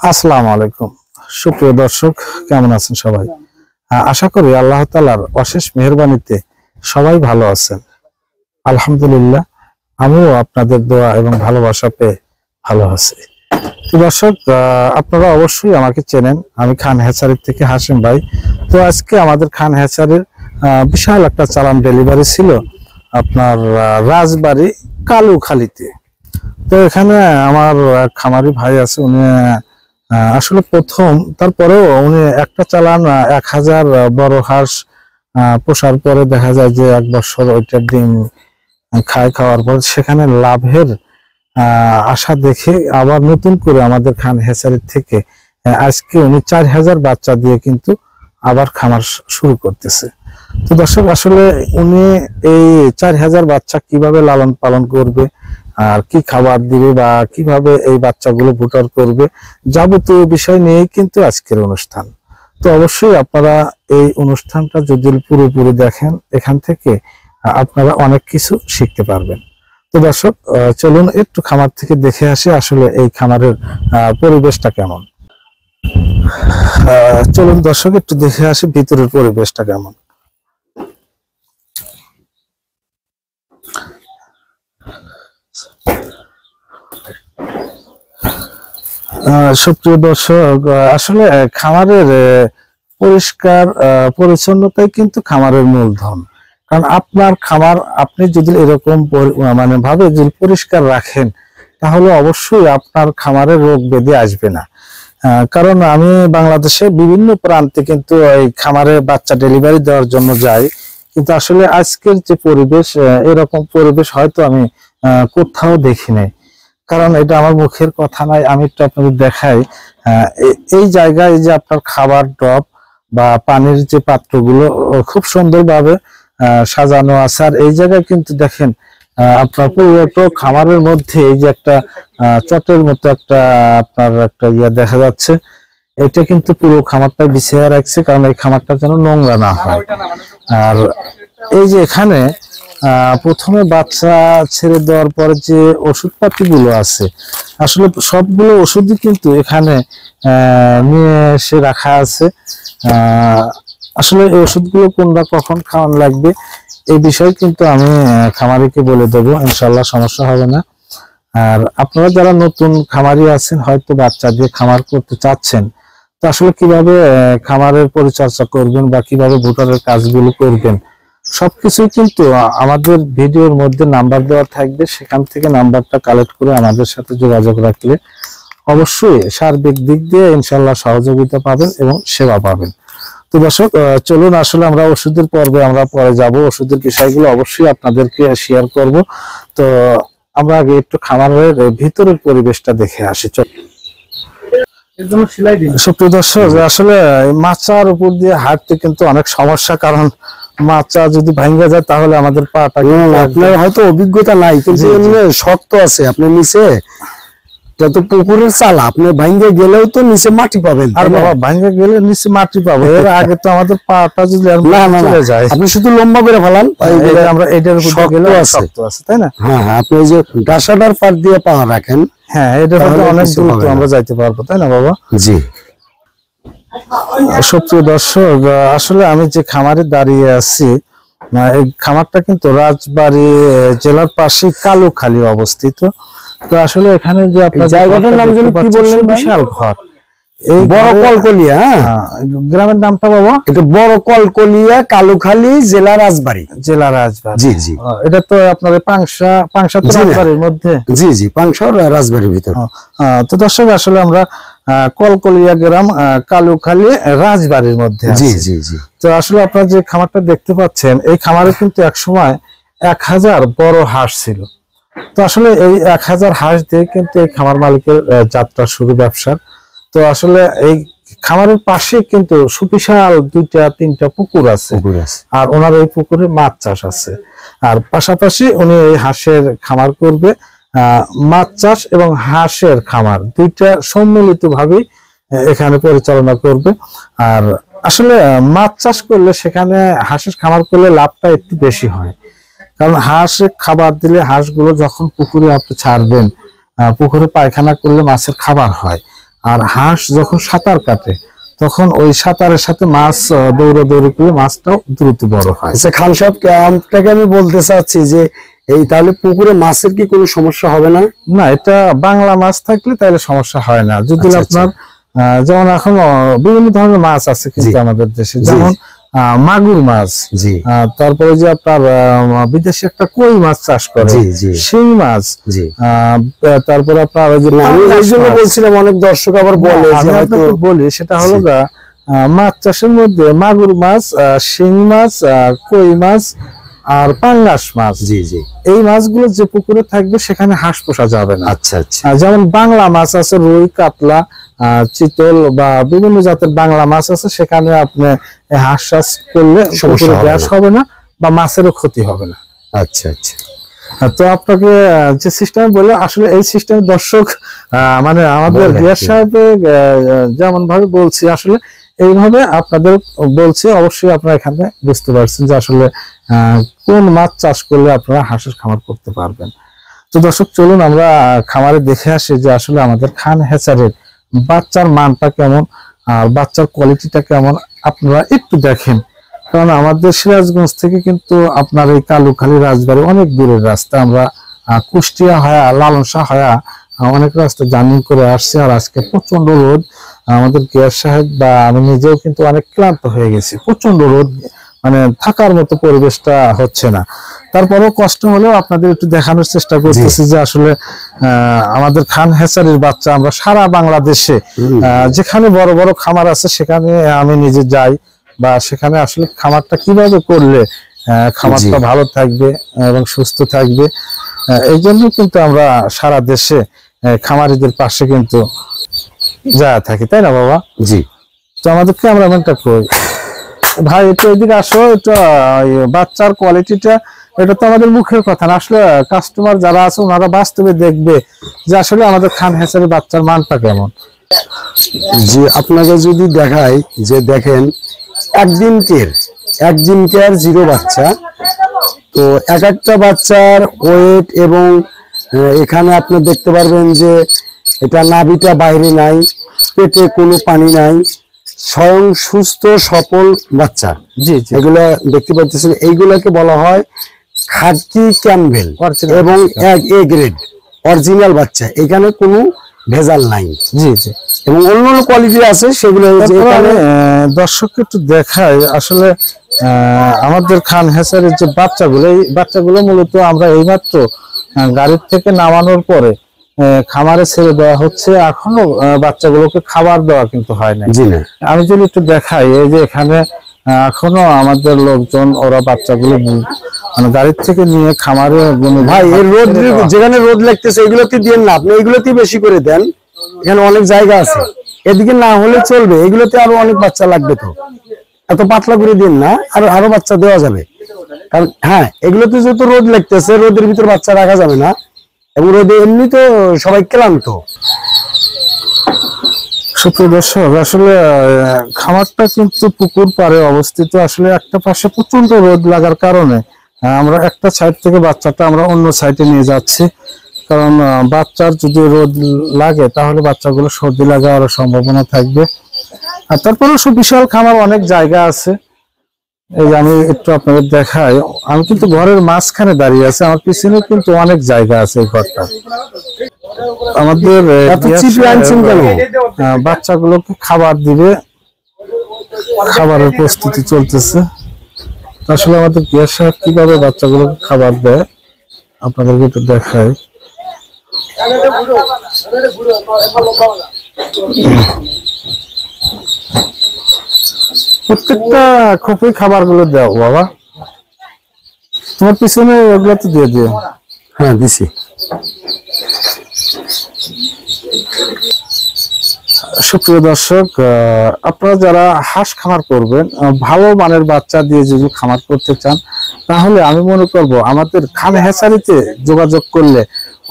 আসসালামু আলাইকুম সুপ্রিয় দর্শক, কেমন আছেন সবাই? আশা করি আল্লাহ তাআলার অশেষ মেহেরবানিতে সবাই ভালো আছেন। আলহামদুলিল্লাহ, আমিও আপনাদের দোয়া এবং ভালোবাসা পেয়ে ভালো আছি। তো দর্শক, আপনারা অবশ্যই আমাকে চেনেন, আমি খান হ্যাচারি থেকে হাসিম ভাই। তো আজকে আমাদের খান হ্যাচারির বিশাল একটা চালান ডেলিভারি ছিল আপনার রাজবাড়ী কালুখালীতে। তো এখানে আমার খামারি ভাই আছে, উনি আসলে প্রথম, তারপরেও উনি একটা চালান 1000 বড় হাঁস পোষার পরে দেখা যায় যে 1 বছর ওইটার ডিম খাওয়ার পর সেখানে লাভের আশা দেখে আবার নতুন করে আমাদের খান হ্যাচারি থেকে আজকে উনি 4000 বাচ্চা দিয়ে কিন্তু আবার খামার শুরু করতেছে। তো দর্শক, আসলে উনি এই 4000 বাচ্চা কিভাবে লালন পালন করবে, আর কি খাবার দিবে, বা কিভাবে এই বাচ্চাগুলো ভুটার করবে, যাবতীয় বিষয় নিয়েই কিন্তু আজকের অনুষ্ঠান। তো অবশ্যই আপনারা এই অনুষ্ঠানটা যদি পুরোপুরি দেখেন, এখান থেকে আপনারা অনেক কিছু শিখতে পারবেন। তো দর্শক, চলুন একটু খামার থেকে দেখে আসি আসলে এই খামারের পরিবেশটা কেমন। চলুন দর্শক, একটু দেখে আসি ভিতরের পরিবেশটা কেমন। সুপ্রিয় দর্শক, আসলে খামারের পরিষ্কার পরিচ্ছন্নতাই কিন্তু খামারের মূলধন। কারণ আপনার খামার আপনি যদি এরকম মানে ভাবে যদি পরিষ্কার রাখেন, তাহলে অবশ্যই আপনার খামারে রোগ ব্যাধি আসবে না। কারণ আমি বাংলাদেশে বিভিন্ন প্রান্তে কিন্তু এই খামারে বাচ্চা ডেলিভারি দেওয়ার জন্য যাই, কিন্তু আসলে আজকের যে পরিবেশ, এরকম পরিবেশ হয়তো আমি কোথাও দেখি নাই। কারণ এটা আমার মুখের কথা নয়, আমি একটু আপনাদের দেখাই। এই জায়গায় যে আপনার খাবার ড্রপ বা পানির যে পাত্রগুলো খুব সুন্দরভাবে সাজানো আছে। আর এই জায়গায় কিন্তু দেখেন আপনার পুরো খামারের মধ্যে এই যে একটা চটের মতো একটা আপনার একটা ইয়া দেখা যাচ্ছে, এটা কিন্তু পুরো খামারটা বিছিয়ে রাখছে, কারণ এই খামারটা যেন নোংরা না হয়। আর এই যে এখানে প্রথমে বাচ্চা ছেড়ে দেওয়ার পরে যে ওষুধপাতি গুলো আছে, আসলে সবগুলো ওষুধই কিন্তু এখানে নিয়ে এসে রাখা আছে। আসলে এই ওষুধগুলো কোনটা কখন খাওয়ানো লাগবে এই বিষয়ে কিন্তু আমি খামারিকে বলে দেবো, ইনশাল্লাহ সমস্যা হবে না। আর আপনারা যারা নতুন খামারি আছেন, হয়তো বাচ্চা দিয়ে খামার করতে চাচ্ছেন, তো আসলে কিভাবে খামারের পরিচর্যা করবেন বা কিভাবে ভুটারের কাজগুলো করবেন, সবকিছুই কিন্তু আমাদের ভিডিওর মধ্যে নাম্বার দেওয়া থাকবে। সেখান থেকে নাম্বারটা কালেক্ট করে আমাদের সাথে যোগাযোগ রাখলে অবশ্যই সার্বিক দিক দিয়ে ইনশাল্লাহ সহযোগিতা পাবেন এবং সেবা পাবেন। তো দর্শক, চলুন আসলে আমরা ওষুধের পর্বে আমরা পরে যাব, ওষুধের বিষয়গুলো অবশ্যই আপনাদেরকে শেয়ার করব। তো আমরা আগে একটু খামারের ভিতরের পরিবেশটা দেখে আসি। সুপ্রিয় দর্শক, আসলে মাচার উপর দিয়ে হাঁটতে কিন্তু অনেক সমস্যা, কারণ মাচা যদি ভাঙ্গা যায় তাহলে আমাদের পাটা, আপনার হয়তো অভিজ্ঞতা নাই, কিন্তু শক্ত আছে। আপনার নিচে যত পুকুরের চালা, আপনি ভাঙ্গে গেলেও তো নিচে মাটি পাবেন। আর বাবা, ভাঙ্গা গেলে নিচে মাটি পাবো, এর আগে তো আমাদের পাটা যদি চলে যায়, আপনি শুধু লম্বা করে ফেলান, আমরা এটার উপর গেলে শক্ত আছে, তাই না? হ্যাঁ, আপনি যে ডাসাটার পার দিয়ে পা রাখেন, হ্যাঁ, এটার মধ্যে অনেক দূরত্ব আমরা যাইতে পারবো, তাই না বাবা? জি। সুপ্রিয় দর্শক, আসলে আমি যে খামারে দাঁড়িয়ে আছি, এই খামারটা কিন্তু রাজবাড়ী জেলার পাশে কালুখালী অবস্থিত। তো আসলে এখানে যে আপনার জায়গাটার নাম যেন কি বললেন? বিশাল ঘর, এই বড় কলকলিয়া। গ্রামের নামটা বাবা? এটা বড় কলকলিয়া, কালুখালী, জেলা রাজবাড়ী। জেলা রাজবাড়ী, জি জি। এটা তো আপনার পাংশা রাজবাড়ির মধ্যে। জি জি, পাংশা রাজবাড়ির ভিতর। তো দর্শক, আসলে আমরা কলকলিয়া গ্রাম কালুখালী রাজবাড়ির মধ্যে। জি জি জি। তো আসলে আপনারা যে খামারটা দেখতে পাচ্ছেন, এই খামারে কিন্তু একসময় 1000 বড় হাঁস ছিল। তো আসলে এই 1000 হাঁস দিয়ে কিন্তু এই খামার মালিকের যাত্রা শুরু ব্যবসার। তো আসলে এই খামারের পাশে কিন্তু সুবিশাল 2-3টা পুকুর আছে, আর ওনার এই পুকুরে মাছ চাষ আছে। আর পাশাপাশি উনি এই হাঁসের খামার করবে, মাছ চাষ এবং হাঁসের খামার দুইটা সম্মিলিত ভাবে এখানে পরিচালনা করবে। আর আসলে মাছ চাষ করলে, সেখানে হাঁসের খামার করলে লাভটা একটু বেশি হয়, কারণ হাঁসে খাবার দিলে হাঁসগুলো যখন পুকুরে আপনি ছাড়বেন, পুকুরে পায়খানা করলে মাছের খাবার হয়। আর হাঁস যখন সাঁতার কাটে তখন ওই সাঁতারের সাথে মাছ দৌড়াদৌড়ি করে মাছটাও দ্রুত বড় হয়। আচ্ছা খান সাহেব, আপনাকে আমি বলতে চাচ্ছি যে এই তাহলে পুকুরে মাছের কি কোনো সমস্যা হবে না? না, এটা বাংলা মাছ থাকলে তাহলে সমস্যা হয় না। যদি আচ্ছা, আপনার যেমন এখন বিভিন্ন ধরনের মাছ আছে কিন্তু আমাদের দেশে, যেমন মাগুর মাছ, জি, তারপরে যে আপনার বিদেশে একটা কই মাছ চাষ করে, জি, জি, শিং মাছ, জি। তারপরে আপনার ওই যে আমি এই জন্য বলছিলাম, অনেক দর্শক আবার বলে যে আমি হয়তো আপনাকে বলি সেটা হলো মাছ চাষের মধ্যে মাগুর মাছ, শিং মাছ, কই মাছ আর পাঙ্গাস মাছ, জি, জি। এই মাছগুলো যে পুকুরে থাকবে সেখানে হাঁস পোষা যাবে না। আচ্ছা, আচ্ছা। যেমন বাংলা মাছ আছে, রুই, কাতলা, চিতল বা বিভিন্ন জাতের বাংলা মাছ আছে, সেখানে আপনি হাঁস চাষ করলে পুকুরে গ্যাস হবে না বা মাছেরও ক্ষতি হবে না। আচ্ছা, আচ্ছা। তো আপনাকে যে সিস্টেম বললো, আসলে এই সিস্টেম দর্শক মানে আমাদের রিয়াজ সাহেব যেমন ভাবে বলছি, আসলে এইভাবে আপনাদের বলছি, অবশ্যই আপনারা এখানে বুঝতে পারছেন যে আসলে কোন মাছ চাষ করলে আপনারা হাঁসের খামার করতে পারবেন। তো দর্শক চলুন আমরা খামারে দেখে আসি যে আসলে আমাদের খান হ্যাচারির বাচ্চার মানটা কেমন আর বাচ্চার কোয়ালিটিটা কেমন, আপনারা একটু দেখেন। কারণ আমাদের সিরাজগঞ্জ থেকে কিন্তু আপনার এই কালুখালী রাজবাড়ী অনেক দূরের রাস্তা, আমরা কুষ্টিয়া হয়া লালন শাহ হয়া অনেক রাস্তা জার্নি করে আসছি। আর আজকে প্রচন্ড রোদ, আমাদের গিয়াস সাহেব বা আমি নিজেও কিন্তু অনেক ক্লান্ত হয়ে গেছি, প্রচন্ড রোদ, মানে থাকার মতো পরিবেশটা হচ্ছে না। তারপরেও কষ্ট হলেও আপনাদের একটু দেখানোর চেষ্টা করতেছি যে আসলে আমাদের খান হ্যাচারির বাচ্চা আমরা সারা বাংলাদেশে যেখানে বড় বড় খামার আছে সেখানে আমি নিজে যাই, বা সেখানে আসলে খামারটা কিভাবে করলে খামারটা ভালো থাকবে এবং সুস্থ থাকবে, এই জন্য কিন্তু আমরা সারা দেশে খামারিদের পাশে কিন্তু যা থাকি, তাই না বাবা? জি। তো আমাদের ক্যামেরাম্যানটা কই? ভাই একটু এদিকে আসো, এটা বাচ্চার কোয়ালিটিটা, এটা তো আমাদের মুখের কথা না, আসলে কাস্টমার যারা আছে ওনারা বাস্তবে দেখবে যে আসলে আমাদের খান হ্যাচারি বাচ্চার মানটা কেমন। জি, আপনাকে যদি দেখাই যে দেখেন একদিনকের জিরো বাচ্চা, তো এক একটা বাচ্চার ওয়েট এবং এখানে আপনি দেখতে পারবেন যে এটা নাভিটা বাইরে নাই, পেটে কোনো পানি নাই, স্বয়ং সুস্থ সফল বাচ্চা। জি জি, এগুলো দেখতে পাচ্ছেন, এইগুলাকে বলা হয় খাকি ক্যাম্বেল এবং এ গ্রেড অরিজিনাল বাচ্চা, এখানে কোনো ভেজাল নাই। জি জি, এবং অন্য কোয়ালিটি আছে সেগুলো দর্শককে একটু দেখায়। আসলে আমাদের খান হ্যাচারির যে বাচ্চাগুলো, এই বাচ্চাগুলো মূলত আমরা এইমাত্র গাড়ির থেকে নামানোর পরে খামারে ছেড়ে দেওয়া হচ্ছে, এখনো বাচ্চাগুলোকে খাবার দেওয়া কিন্তু হয় না। জি না, আমি যদি একটু দেখাই, এই যে এখানে এখনো আমাদের লোকজন ওরা বাচ্চাগুলো মানে গাড়ির থেকে নিয়ে খামারে, ভাই এর রোদ যেখানে রোদ লাগতেছে এগুলোতে দিয়েন না, আপনি এগুলোতে বেশি করে দেন, এখানে অনেক জায়গা আছে, এদিকে না হলে চলবে, এগুলোতে আরো অনেক বাচ্চা লাগবে, তো এত পাতলা করে দিন না, আরো বাচ্চা দেওয়া যাবে। কারণ হ্যাঁ, এগুলোতে যত রোদ লাগতেছে, রোদের ভিতর বাচ্চা রাখা যাবে না, এবং রোদে এমনি তো সবাই ক্লান্ত। সুপ্রিয় দর্শক, আসলে খামারটা কিন্তু পুকুর পাড়ে অবস্থিত। আসলে একটা পাশে প্রচন্ড রোদ লাগার কারণে আমরা একটা সাইড থেকে বাচ্চাটা আমরা অন্য সাইডে নিয়ে যাচ্ছি, কারণ বাচ্চার যদি রোদ লাগে তাহলে বাচ্চাগুলো সর্দি লাগার সম্ভাবনা থাকবে। আর তারপরে সব বিশাল খামার, অনেক জায়গা আছে। এই যে আমি একটু আপনাদের দেখাই, আমি কিন্তু ঘরের মাঝখানে দাঁড়িয়ে আছি, আমার পিছনে কিন্তু অনেক জায়গা আছে এই ঘরটা। আমাদের বাচ্চাগুলোকে খাবার দিবে, খাবারের প্রস্তুতি চলতেছে। আসলে আমাদের গিয়াস সাহেব কিভাবে বাচ্চাগুলোকে খাবার দেয় আপনাদেরকে একটু দেখাই। প্রত্যেকটা খোপে খাবার গুলো দাও বাবা, তোমার পিছনে ওগুলো তো দিয়ে দিও। হ্যাঁ দিছি। সুপ্রিয় দর্শক, আপনারা যারা হাঁস খামার করবেন, ভালো মানের বাচ্চা দিয়ে যদি খামার করতে চান, তাহলে আমি মনে করব আমাদের খান হ্যাচারিতে যোগাযোগ করলে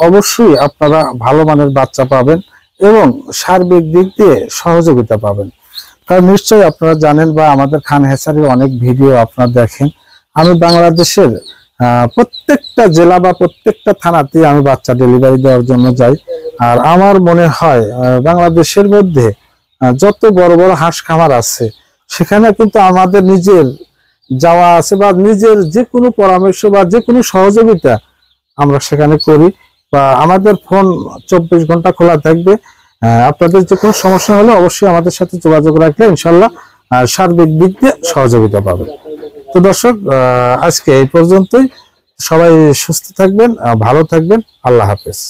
অবশ্যই আপনারা ভালো মানের বাচ্চা পাবেন এবং সার্বিক দিক দিয়ে সহযোগিতা পাবেন। কারণ নিশ্চয়ই আপনারা জানেন বা আমাদের খান হ্যাচারির অনেক ভিডিও আপনারা দেখেন, আমি বাংলাদেশের প্রত্যেকটা জেলা বা প্রত্যেকটা থানাতে আমি বাচ্চা ডেলিভারি দেওয়ার জন্য যাই। আর আমার মনে হয় বাংলাদেশের মধ্যে যত বড় বড় হাঁস খামার আছে সেখানে কিন্তু আমাদের নিজের যাওয়া আছে, বা নিজের যে কোনো পরামর্শ বা যে কোনো সহযোগিতা আমরা সেখানে করি, বা আমাদের ফোন 24 ঘন্টা খোলা থাকবে। আপনাদের যে কোনো সমস্যা হলে অবশ্যই আমাদের সাথে যোগাযোগ রাখলে ইনশাল্লাহ সার্বিক দিক দিয়ে সহযোগিতা পাবেন। তো দর্শক, আজকে এই পর্যন্তই। সবাই সুস্থ থাকবেন, ভালো থাকবেন। আল্লাহ হাফেজ।